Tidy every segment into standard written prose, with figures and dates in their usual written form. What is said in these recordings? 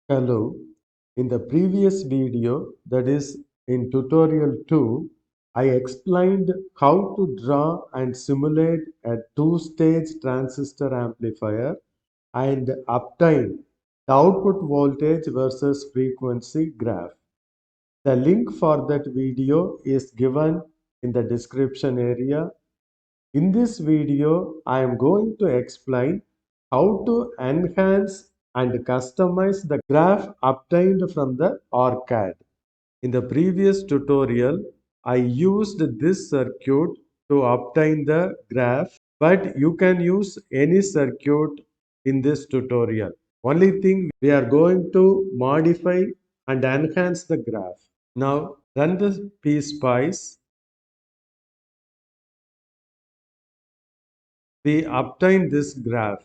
Hello. In the previous video, that is in tutorial 2, I explained how to draw and simulate a two-stage transistor amplifier and obtain the output voltage versus frequency graph. The link for that video is given in the description area. In this video, I am going to explain how to enhance and customize the graph obtained from the ORCAD. In the previous tutorial, I used this circuit to obtain the graph, but you can use any circuit in this tutorial. Only thing we are going to modify and enhance the graph. Now run the PSpice. We obtain this graph.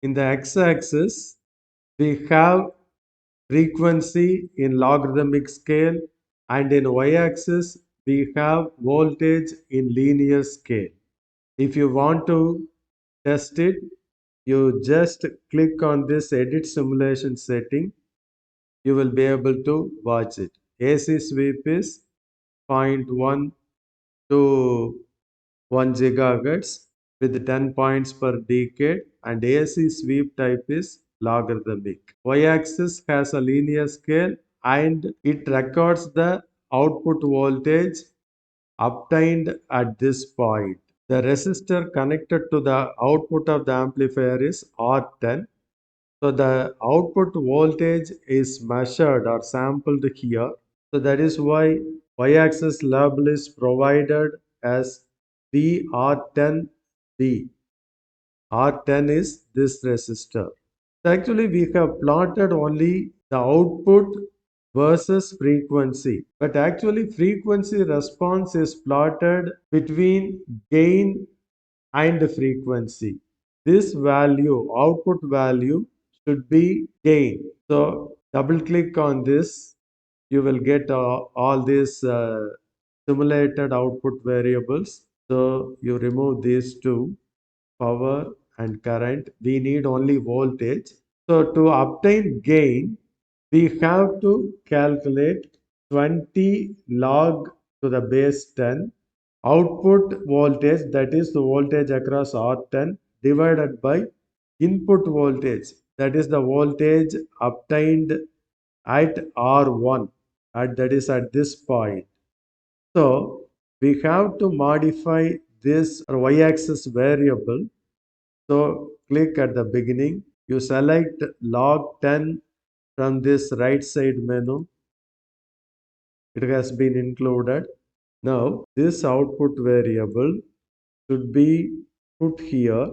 In the x-axis, we have frequency in logarithmic scale, and in y-axis, we have voltage in linear scale. If you want to test it, you just click on this edit simulation setting. You will be able to watch it. AC sweep is zero point 0.1 to 1 gigahertz with 10 points per decade, and AC sweep type is logarithmic. Y-axis has a linear scale and it records the output voltage obtained at this point. The resistor connected to the output of the amplifier is R10. So the output voltage is measured or sampled here. So that is why y-axis label is provided as VR10B. R10 is this resistor. So actually we have plotted only the output versus frequency. But actually frequency response is plotted between gain and frequency. This value, output value, should be gain. So double click on this, you will get all these simulated output variables. So you remove these two, power and current. We need only voltage. So to obtain gain, we have to calculate 20 log to the base 10 output voltage, that is the voltage across R10, divided by input voltage, that is the voltage obtained at R1, that is at this point. So we have to modify this y-axis variable. So click at the beginning, you select log 10 from this right side menu. It has been included. Now this output variable should be put here.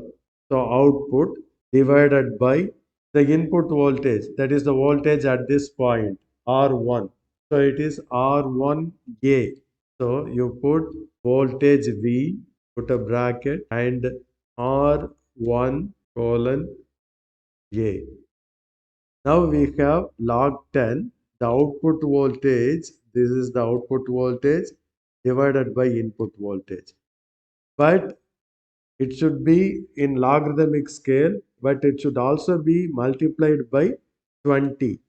So output divided by the input voltage, that is the voltage at this point, R1. So it is R1A. So you put voltage V, put a bracket, and R1 colon A. Now we have log 10, the output voltage, this is the output voltage divided by input voltage. But it should be in logarithmic scale, but it should also be multiplied by 20.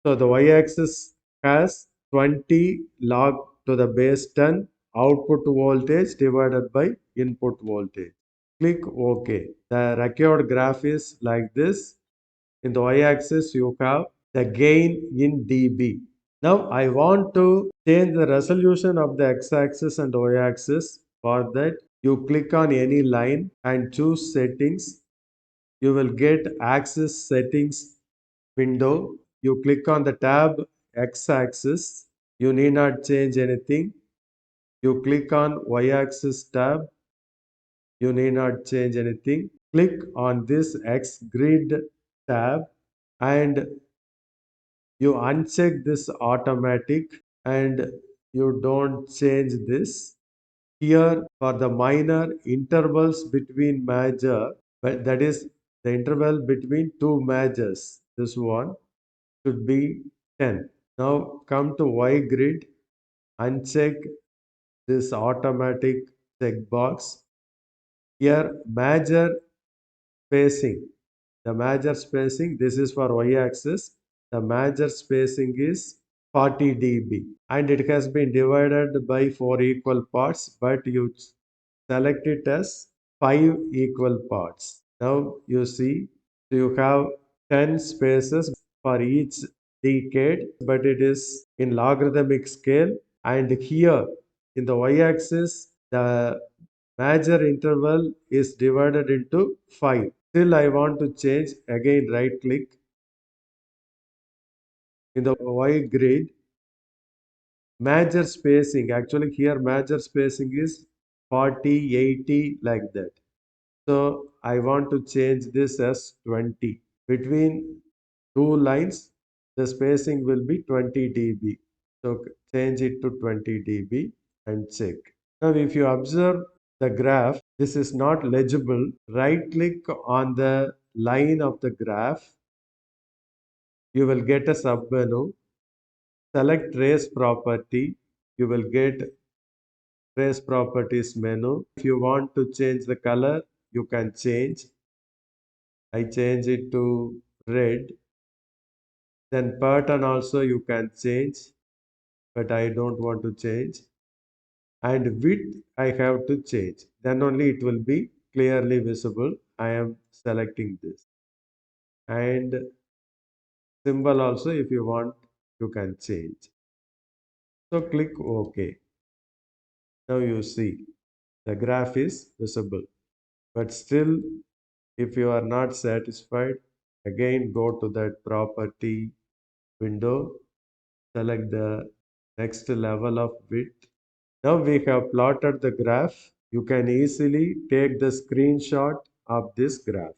So the y-axis has 20 log to the base 10 output voltage divided by input voltage. Click OK. The record graph is like this. In the y-axis, you have the gain in dB. Now I want to change the resolution of the x-axis and y-axis. For that, you click on any line and choose settings. You will get axis settings window. You click on the tab x-axis. You need not change anything. You click on y-axis tab. You need not change anything. Click on this X grid tab and you uncheck this automatic and you don't change this. Here for the minor intervals between major, but that is the interval between two majors, this one should be 10. Now come to Y grid, uncheck this automatic checkbox. Here major spacing, The major spacing, this is for y-axis. The major spacing is 40 dB and it has been divided by 4 equal parts, but you select it as 5 equal parts. Now you see, you have 10 spaces for each decade, but it is in logarithmic scale. And here in the y-axis, the major interval is divided into 5. Still, I want to change. Again, right click in the Y grid. Major spacing. Actually, here major spacing is 40, 80, like that. So I want to change this as 20. Between two lines, the spacing will be 20 dB. So change it to 20 dB and check. Now, if you observe the graph, this is not legible. Right click on the line of the graph. You will get a submenu. Select trace property. You will get trace properties menu. If you want to change the color, you can change. I change it to red. Then pattern also you can change, but I don't want to change. And width I have to change. Then only it will be clearly visible. I am selecting this. And symbol also, if you want, you can change. So click OK. Now you see the graph is visible. But still, if you are not satisfied, again go to that property window, select the next level of width. Now we have plotted the graph. You can easily take the screenshot of this graph.